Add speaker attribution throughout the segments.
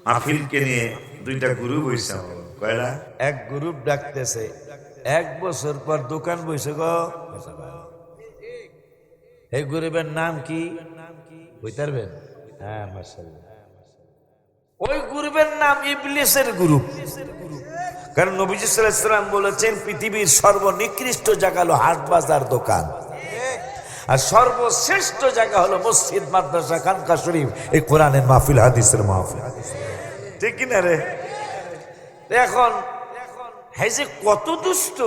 Speaker 1: মাহফিলকে নিয়ে দুইটা গ্রুপ হইছে কয়লা
Speaker 2: এক গ্রুপ ডাকতেছে, 1 বছর পর দোকান বইছে গো। এই গ্রুপের নাম কি বলতে পারবেন? হ্যাঁ, মাশাআল্লাহ। ওই গ্রুপের নাম ইবলিসের গ্রুপ। কারণ নবীজি সাল্লাল্লাহু আলাইহি ওয়াসাল্লাম বলেছেন পৃথিবীর সর্বনিকৃষ্ট জায়গা হলো হাট বাজার দোকান, আর সর্বশ্রেষ্ঠ জায়গা হলো মসজিদ, মাদ্রাসা, খানকা শরীফ, এই কোরআনের মাহফিল, হাদিসের মাহফিল। ঠিক কিনা রে? এখন হ্যাঁ যে কত দুষ্ট।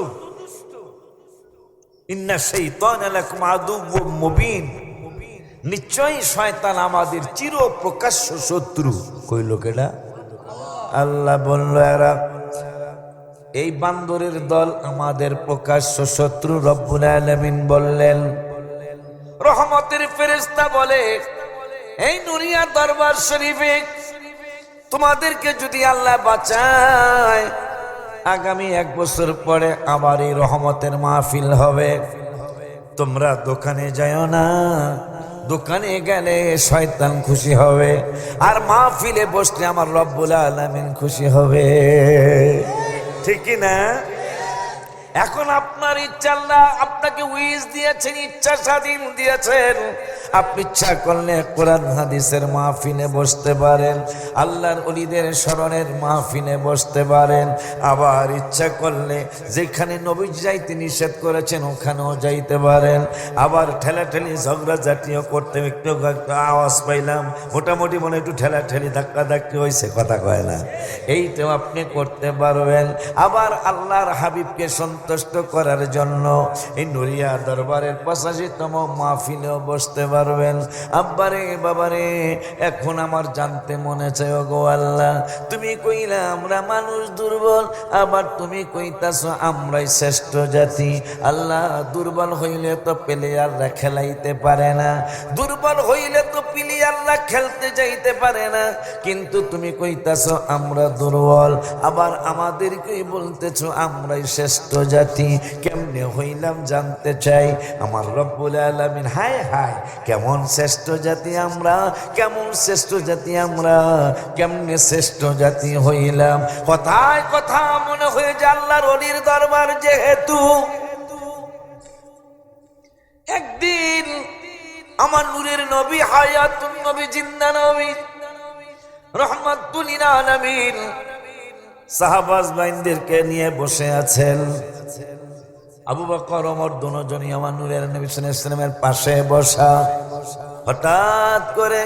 Speaker 2: ইন্না শাইতানা লাকুম আদুউম মুবিন, নিশ্চয়ই শয়তান আমাদের চির প্রকাশ্য শত্রু। কইল কেডা? আল্লাহ বলল এরা এই বান্দরের দল আমাদের প্রকাশ্য শত্রু। রব্বুল আলামিন বললেন, রহমতের ফেরেশতা বলে, এই নুরিয়া দরবার শরীফে তোমাদেরকে যদি আল্লাহ বাঁচায়, আগামী 1 বছর পরে আবার এই রহমতের মাহফিল হবে। তোমরা দোকানে যাও না, দোকানে গেলে শয়তান খুশি হবে, আর মাহফিলে বসলে আমার রব্বুল আলামিন খুশি হবে। ঠিক কি না? এখন আপনার ইচ্ছা, আল্লাহ আপনাকে উইশ দিয়েছেন, ইচ্ছা স্বাধীন দিয়েছেন। আপনি ইচ্ছা করলে কোরআন হাদিসের মাহফিলে বসতে পারেন, আল্লাহর ওলিদের স্মরণের মাহফিলে বসতে পারেন, আবার ইচ্ছা করলে যেখানে নবীজি যাইতে নিষেধ করেছেন ওখানেও যাইতে পারেন। আবার ঠেলাঠেলি ঝগড়া জাতীয় করতে একটু আওয়াজ পাইলাম, মোটামুটি মনে একটু ঠেলাঠেলি ধাক্কা ধাক্কি হয়েছে, কথা কয় না, এইটাও আপনি করতে পারবেন। আবার আল্লাহর হাবিবকে সন্তুষ্ট করার জন্য এই নুরিয়া দরবারের 85তম মাহফিলেও বসতে পারবেন। আব্বারে বাবারে, এখন আমার জানতে মনে চায়, গো আল্লাহ তুমি কইলা আমরা মানুষ দুর্বল, আবার তুমি কইতাছো আমরাই শ্রেষ্ঠ জাতি। আল্লাহ দুর্বল হইলে তো প্লেয়াররা খেলাইতে পারে না, দুর্বল হইলে তো প্লেয়াররা খেলতে যাইতে পারে না, কিন্তু তুমি কইতাছো আমরা দুর্বল, আবার আমাদেরকেই বলতেছো আমরাই শ্রেষ্ঠ জাতি। কেমনে হইলাম জানতে চাই আমার রব্বুল আলামিন। হায় হায়, কেমন শ্রেষ্ঠ জাতি আমরা, কেমন শ্রেষ্ঠ জাতি আমরা, কেমনে শ্রেষ্ঠ জাতি হইলাম। কথায় কথা মনে হয়ে যে আল্লাহর ওলির দরবার যেহেতু, একদিন আমার নূরের নবী, হায়াতুন নবী, জিন্দা নবী, রহমাতুল লিল আলামিন সাহাবাজ বাইনদেরকে নিয়ে বসে আছেন। আবু বকর ওমর দুজনই আমার নূরের নবী সাল্লাল্লাহু আলাইহি ওয়াসাল্লামের পাশে বসা। হঠাৎ করে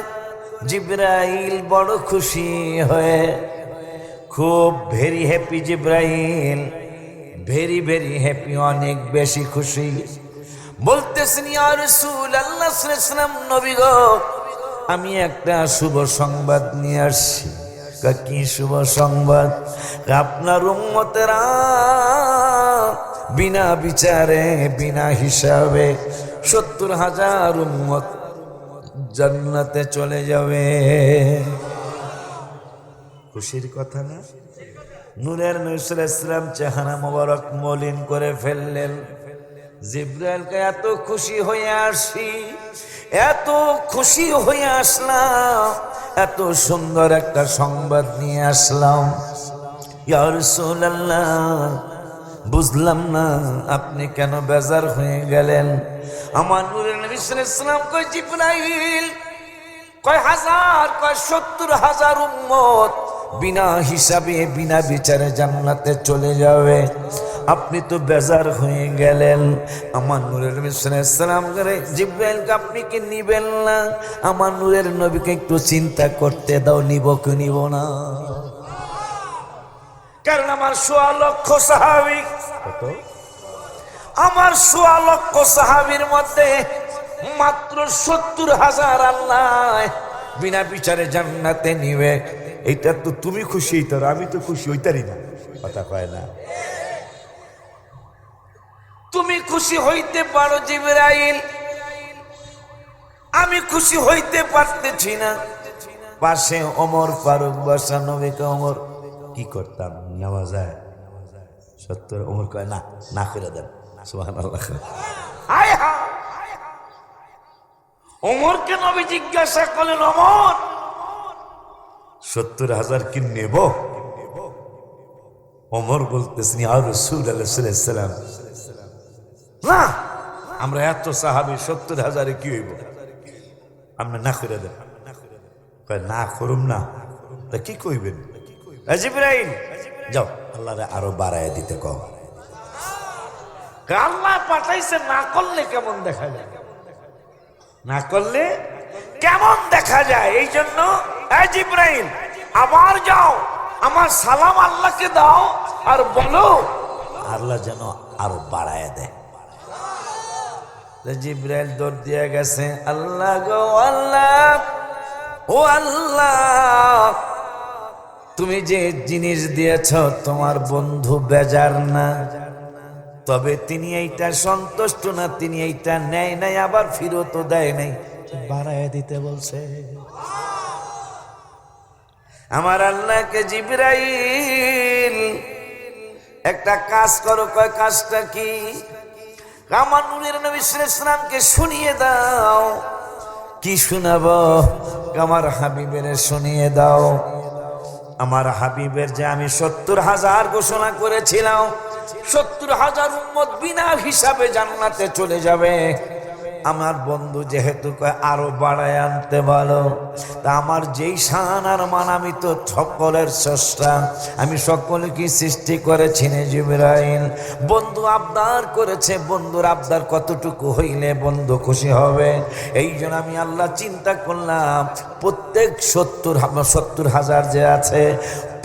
Speaker 2: জিবরাইল বড় খুশি হয়ে, খুব ভেরি হ্যাপি জিবরাইল, ভেরি ভেরি হ্যাপি, অনেক বেশি খুশি। বলতেছেন, ইয়া রাসূলুল্লাহ সাল্লাল্লাহু আলাইহি ওয়াসাল্লাম, নবী গো, আমি একটা শুভ সংবাদ নিয়ে আসছি। কি শুভ সংবাদ? আপনার উম্মতেরা বিনা বিচারে, বিনা হিসাবে 70,000 উম্মত জান্নাতে চলে যাবে। খুশির কথা না? নূরের নবী সাল্লাল্লাহু আলাইহি ওয়াসাল্লাম চেহারা মোবারক মলিন করে ফেললেন। জিবরাইলকে এত খুশি হয়ে আসি, এত খুশি হয়ে আসলাম, এত সুন্দর একটা সংবাদ নিয়ে আসলাম। ইয়া রাসূলুল্লাহ, বুঝলাম না আপনি কেন বেজার হয়ে গেলেন। আমার নূরের নবী সাল্লাল্লাহু আলাইহি ওয়াসাল্লাম কয়, জিবরাইল কয় হাজার, কয় 70,000 উম্মত বিনা হিসাবে, বিনা বিচারে জান্নাতে চলে যাবে, আপনি তো বেজার হয়ে গেলেন। আমার নূরের নবী সাল্লাল্লাহু আলাইহি ওয়াসাল্লাম করে, জিবরাইলকে আপনি কি নিবেন না? আমার নূরের নবীকে একটু চিন্তা করতে দাও, নিব কি নিব না। কারণ আমার 1.25 লক্ষ সাহাবী, আমার 1.25 লক্ষ সাহাবীর মধ্যে মাত্র 70,000 আল্লাহ বিনা বিচারে জান্নাতে নিবে। এটা তো তুমি খুশি হইতে, আমি তো খুশি হইতারি না, কথা কয় না। তুমি খুশি হইতে পারো জিবরাইল, আমি খুশি হইতে পারতেছি না। পাশে ওমর ফারুক বসা। নবীকে ওমর কি করতাম, নেওয়া যায় 70? ওমর কয় না, না করে দেন। সুবহানাল্লাহ। হায় হায়, ওমরকে নবী জিজ্ঞাসা করলেন, ওমর 70,000 কি নেব? ওমর বলতেছেন ইয়া রাসূলুল্লাহ সাল্লাল্লাহু আলাইহি সাল্লাম, না, আমরা এত সাহাবী 70,000 কি হইব, আমরা না করে দেন। কয় না করুম না, তা কি কইবেন? জিবরাইল যাও আল্লাহরে আরো বাড়ায় দিতে কও। আল্লাহ পাঠাইছে, না করলে কেমন দেখা যায়, না করলে কেমন দেখা যায়। এই জন্য জিবরাইল আবার যাও, আমার সালাম আল্লাহকে দাও আর বলো আল্লাহ যেন আরো বাড়ায় দেয়। জিবরাইল দৌড় দিয়ে গেছে, আল্লাহ গো আল্লাহ, ও আল্লাহ, তুমি যে জিনিস দিয়েছ তোমার বন্ধু বেজার না, তবে তিনি এইটা সন্তুষ্ট না, তিনি এইটা নেয় নাই, আবার ফিরতও দেয় নাই, বাড়ায় দিতে বলছে। আমার আল্লাহকে জিবরাইল একটা কাজ করো, কয় কাজটা কি? আমার নূরের নবী সাল্লাল্লাহু আলাইহি ওয়াসাল্লামকে শুনিয়ে দাও। কি শোনাবো? আমার হাবিবের শুনিয়ে দাও। আমার হাবিবের যে আমি 70,000 ঘোষণা করেছিলাম, 70,000 উম্মত বিনা হিসাবে জান্নাতে চলে যাবে, আমার বন্ধু যেহেতু কয় আরো বাড়ায় আনতে বলো, তা আমার যেই শান আর মান, আমি তো সকলের স্রষ্টা, আমি সকলকে সৃষ্টি করেছি না জিবরাইল। বন্ধু আবদার করেছে, বন্ধুর আবদার কতটুকু হইলে বন্ধু খুশি হবে? এই জন্য আমি আল্লাহ চিন্তা করলাম, প্রত্যেক 70,000 যে আছে,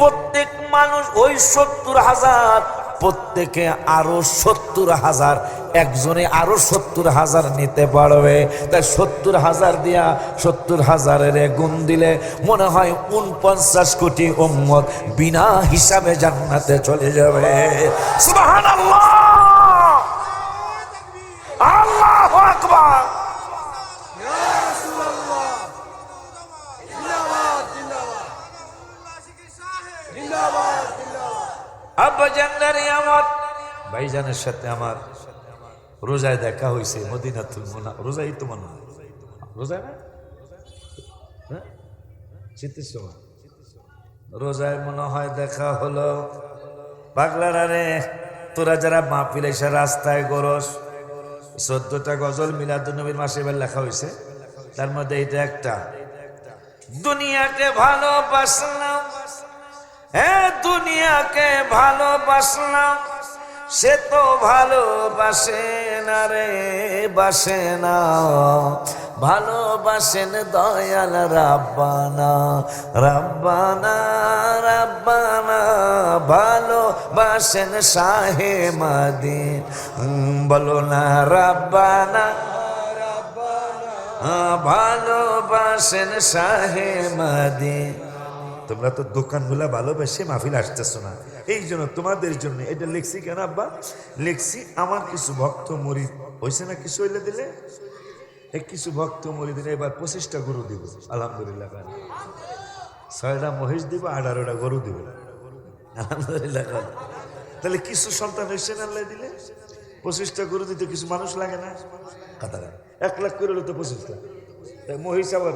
Speaker 2: প্রত্যেক মানুষ ওই 70,000, প্রত্যেকে আরো 70,000, একজনে আরো 70,000 নিতে পারবে। তাই 70,000 দিয়া 70,000-এর গুণ দিলে মনে হয় 49 কোটি উম্মত বিনা হিসাবে জান্নাতে চলে যাবে। সুবহানাল্লাহ, আল্লাহু আকবার। আব্বা জান্নারি আমার ভাইজানের সাথে আমার রোজায় দেখা হয়েছে, মদিনাতুল মুনাওয়ারা। রোজাই তো মনে হয়, রোজায় না, হ্যাঁ, শীতের সময় রোজায় মনে হয় দেখা হলো। পাগলারা রে, তোরা যারা মাহফিল এসে রাস্তায় গরস, 14টা গজল মিলাদুন নবীর মাসে এবার লেখা হয়েছে, তার মধ্যে এটা একটা, দুনিয়াকে ভালোবাসলাম, হ্যাঁ দুনিয়াকে ভালোবাসলাম, সে তো ভালোবাসে না রে, বাসে না, ভালোবাসেন দয়াল রাব্বানা, রাব্বানা রাব্বানা, ভালোবাসেন শাহে মদিনা, বলো না রাব্বানা, ভালোবাসেন শাহে মদিনা। তোমরা তো দোকানগুলা ভালোবেসে মাহফিল আসতেছো না, এই জন্য তোমাদের জন্য এটা লিখছি। কেন আব্বা লিখছি? আমার কিছু ভক্ত মরিদ হয়েছে না, কিছু হইলে দিলে কিছু ভক্ত মরিদ দিলে এবার 25টা গরু দিব, আলহামদুলিল্লাহ। 6টা মহিষ দিব, 18টা গরু দিব, আলহামদুলিল্লাহ। তাহলে কিছু সন্তান হয়েছে না, আল্লাহ দিলে 25টা গরু দিতে কিছু মানুষ লাগে না? কথা 1 লাখ করে হলে তো 25 লাখ মহিষ, আবার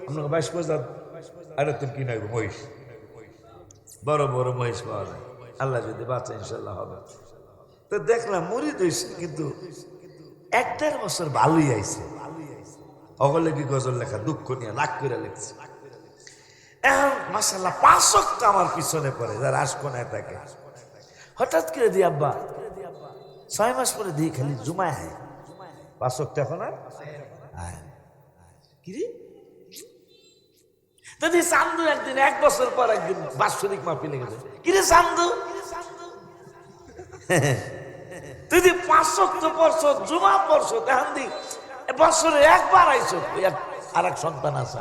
Speaker 2: আপনাকে 22,000 আরে তুমি কি নাইব মহিষ, বড় বড় মহিষ পাওয়া যায়, আল্লাহ যদি বাঁচা ইনশাল্লাহ হবে। তো দেখলাম মরিদ হয়েছে, কিন্তু 1-1.5 বছর ভালোই আইছে, অগলে কি গজল লেখা, দুঃখ নিয়ে রাগ করে লেখছে। এখন মাশাআল্লাহ 5 ওয়াক্ত আমার পিছনে পড়ে, যারা আশকোনায় থাকে। হঠাৎ করে দিই আব্বা 6 মাস পরে দিই খালি জুমায় হয় 5 ওয়াক্ত, এখন আর কি রে যদি চান্দু একদিন 1 বছর পর একদিন বাৎসরিক মাহফিলে গেছে, কিরে চান্দু তুই 5 ওয়াক্ত পড়ছ, জুমা পড়ছ, দেখান দি বছরে 1 বার আইছো, আর এক সন্তান আছে,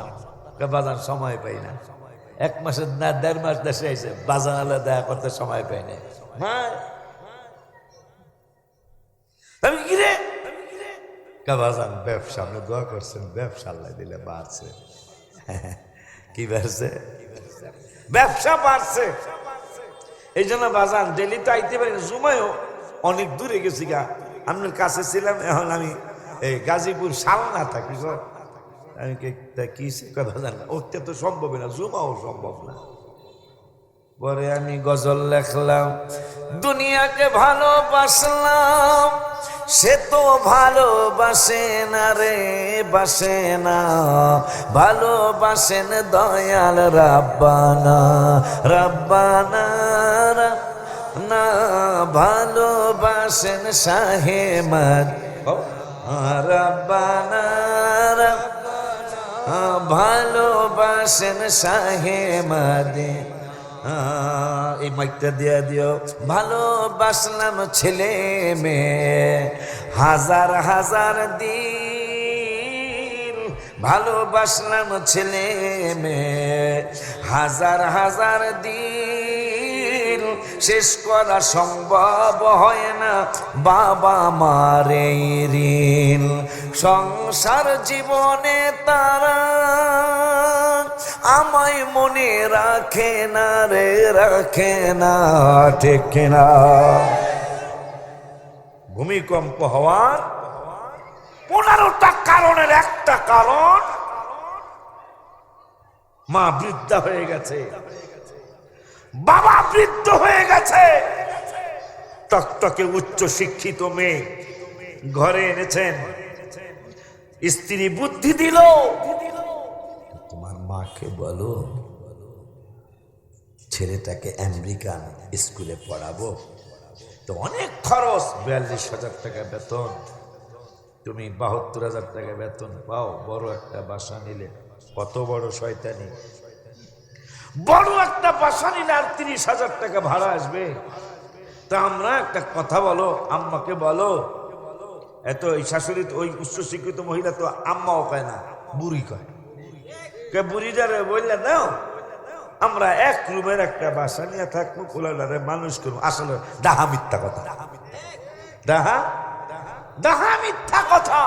Speaker 2: বাজার সময় পাই না, 1 মাসের না 1.5 মাস দেশে আইছে, বাজার আলে দেখা করতে সময় পাই না। আমি কিরে বাজান ব্যবসা, আপনি দোয়া করছেন, ব্যবসা আল্লাহ দিলে বাড়ছে। কি বাড়ছে? ব্যবসা বাড়ছে। এই জন্য বাজান ডেলি তো আইতে পারি না, জুমায়ও অনেক দূরে গেছি গা, আপনার কাছে ছিলাম, এখন আমি এই গাজীপুর সালনা থাকি, আমি কি কথা জানি না, ওতে তো সম্ভব না, জুমাও সম্ভব না। পরে আমি গজল লেখলাম, দুনিয়াকে ভালোবাসলাম, সে তো ভালোবাসে না রে, বাসে না, ভালোবাসেন দয়াল রাব্বানা, রাব্বানা না, ভালোবাসেন শাহে মদ, রাব্বানা ভালোবাসেন শাহে মদে। এই মাইকটা দিয়া দিও। ভালোবাসলাম ছেলে মেয়ে হাজার হাজার দিন, ভালোবাসলাম ছেলে মেয়ে হাজার হাজার দিন, শেষ করা সম্ভব হয় না বাবা মারে ঋণ। সংসার জীবনে তারা আমায় মনে রাখে না রে, রাখে না, ঠিক কিনা? ভূমিকম্প হওয়ার 15টা কারণের একটা কারণ মা বৃদ্ধা হয়ে গেছে, বাবা বৃদ্ধ হয়ে গেছে, টকটকে উচ্চ শিক্ষিত মেয়ে ঘরে এনেছেন, স্ত্রী বুদ্ধি দিল, তোমার মাকে বলো ছেলেটাকে আমেরিকান স্কুলে পড়াবো, তো অনেক খরচ, 42,000 টাকা বেতন, তুমি 72,000 টাকা বেতন পাও, বড় একটা বাসা নিলে। কত বড় শয়তানি! বড় একটা বাসা নিলে আর 30,000 টাকা ভাড়া আসবে। তা আমরা একটা কথা বলো, আম্মাকে বলো, এত ওই শাশুড়ি, ওই উচ্চশিক্ষিত মহিলা তো আম্মাও কয় না, বুড়ি কয়, বুড়ি যারে বললে দাও, আমরা এক রুমের একটা বাসা নিয়ে থাকবো, কোলারে মানুষ করবো। আসলে ডাহা মিথ্যা কথা, ডাহা ডাহা মিথ্যা কথা।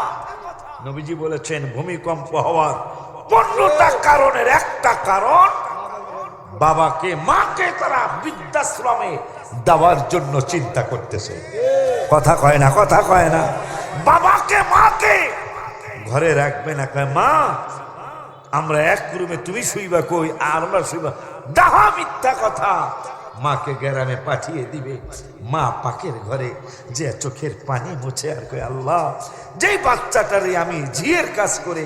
Speaker 2: নবীজি বলেছেন ভূমিকম্প হওয়ার 15টা কারণের একটা কারণ বাবাকে মাকে তারা বৃদ্ধাশ্রমে দেওয়ার জন্য চিন্তা করতেছে। কথা কয় না, কথা কয় না। বাবাকে মাকে ঘরে রাখবে না, কয় মা আমরা এক রুমে, তুমি শুইবা কই আর আমরা শুইবা, ডাহা মিথ্যা কথা। মাকে গ্রামে পাঠিয়ে দিবে, মা পাকের ঘরে যে চোখের পানি মুছে আর কই আল্লাহ, যেই বাচ্চাটারে আমি ঝিয়ের কাজ করে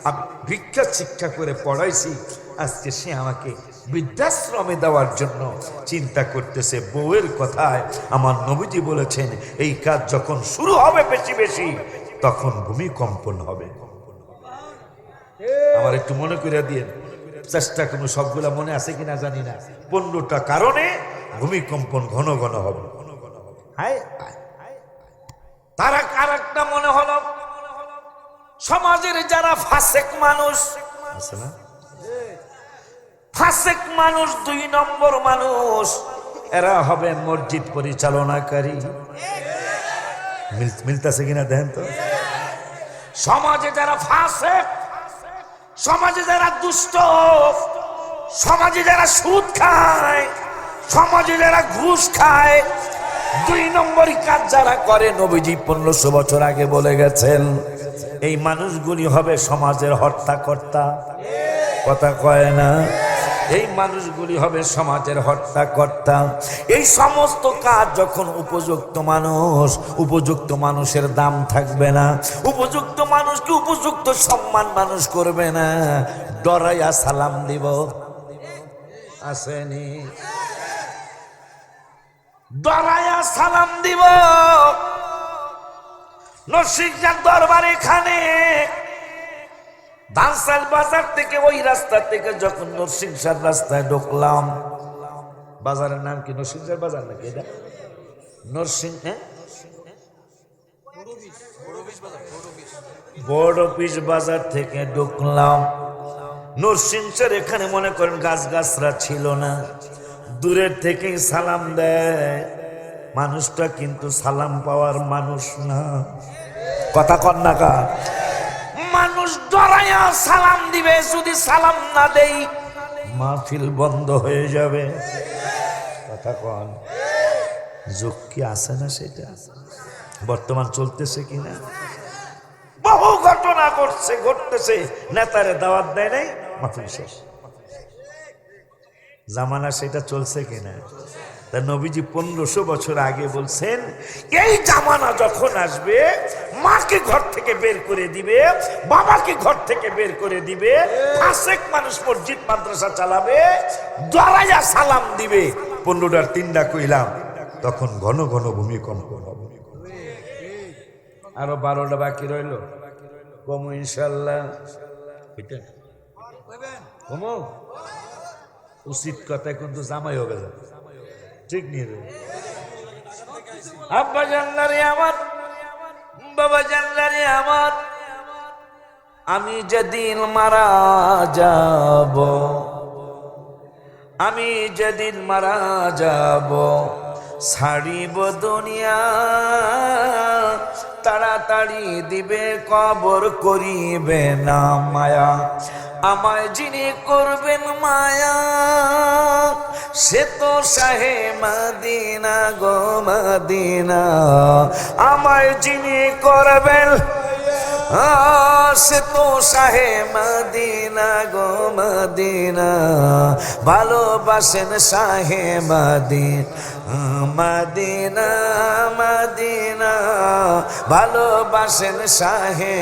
Speaker 2: আমি ভিক্ষা শিক্ষা করে পড়াইছি, আজকে সে আমাকে বৃদ্ধাশ্রমে দেওয়ার জন্য চিন্তা করতেছে। বউয়ের কথায় আমার নবীজি বলেছেন এই কাজ যখন শুরু হবে বেশি বেশি, তখন ভূমিকম্পন হবে। আমার একটু মনে করে দিয়ে চেষ্টা করুন, সবগুলা মনে আছে কিনা জানি না। 15টা কারণে ভূমিকম্পন ঘন ঘন হবে। তারা আরেকটা মনে হলো, সমাজের যারা ফাসেক মানুষ আছে না, ফাসেক মানুষ, 2 নম্বর মানুষ, এরা হবে মসজিদ পরিচালনাকারী। মিলতেছে কিনা দেখেন তো। সমাজে যারা ফাসেক, সমাজে যারা দুষ্ট, সমাজে যারা সুদ খায়, সমাজে যারা ঘুষ খায়, 2 নম্বরই কাজ যারা করে, নবীজি 1500 বছর আগে বলে গেছেন এই মানুষগুলি হবে সমাজের হর্তাকর্তা। কথা কয় না? এই মানুষগুলি হবে সমাজের হর্তাকর্তা। এই সমস্ত কাজ যখন উপযুক্ত মানুষের দাম থাকবে না, উপযুক্ত মানুষকে উপযুক্ত সম্মান মানুষ করবে না, ডরাইয়া সালাম দিব। আসেনি? ডরাইয়া সালাম দিব। নরসিংহার দরবার এখানে ধানসাল বাজার থেকে, ওই রাস্তা থেকে যখন নরসিংহার রাস্তায় ঢুকলাম, বাজারের নাম কি নরসিংহার বাজার নাকি এটা? বড় অফিস বাজার থেকে ঢুকলাম। নরসিংহার এখানে মনে করেন গাছগাছরা ছিল না, দূরের থেকেই সালাম দেয়। মানুষটা কিন্তু সালাম পাওয়ার মানুষ না। কথা কন না কা? মানুষ ডরাইয়া সালাম দিবে, যদি সালাম না দেই মাহফিল বন্ধ হয়ে যাবে। কথা কন? যুগ কি আছে না? সেটা বর্তমান চলতেছে কিনা? বহু ঘটনা ঘটতেছে, নেতারে দাওয়াত দেয় নাই, মাহফিল শেষ। জামানা সেটা চলছে কিনা? তা নবীজি 1500 বছর আগে বলছেন, এই জামানা যখন আসবে, মাকে ঘর থেকে বের করে দিবে, বাবাকে ঘর থেকে বের করে দিবে, ফাসেক মানুষ মসজিদ মাদ্রাসা চালাবে, দাঁড়াইয়া সালাম দিবে, 15টার 3টা কইলাম, তখন ঘন ঘন ভূমিকম্প হবে। আরো 12টা বাকি রইল, কমু ইনশাল্লাহ। কমু উচিত কথা, কিন্তু জামাই হবে না, ঠিক নিয়ে আব্বা জানলারে আমার, বাবা জানলারে আমার, আমি যেদিন মারা যাব, আমি যেদিন মারা যাব, ছাড়িব দুনিয়া, তাড়াতাড়ি দিবে কবর, করিবে না মায়া, আমায় যিনি করবেন মায়া, সে তো শাহে মদিনা গো মদিনা, আমায় যিনি করবেন সে তো শাহে মদিনা গো মদিনা, ভালোবাসেন শাহে মদিনা, মদিনা মদিনা, ভালোবাসেন শাহে।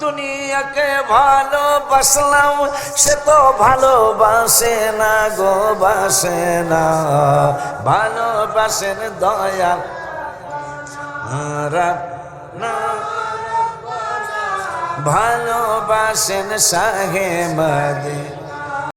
Speaker 2: দুনিয়াকে ভালোবাসলাম, সে তো ভালোবাসে না গো, বাসে না, ভালোবাসেন দয়াল না, ভালোবাসেন শাহে মদিনা।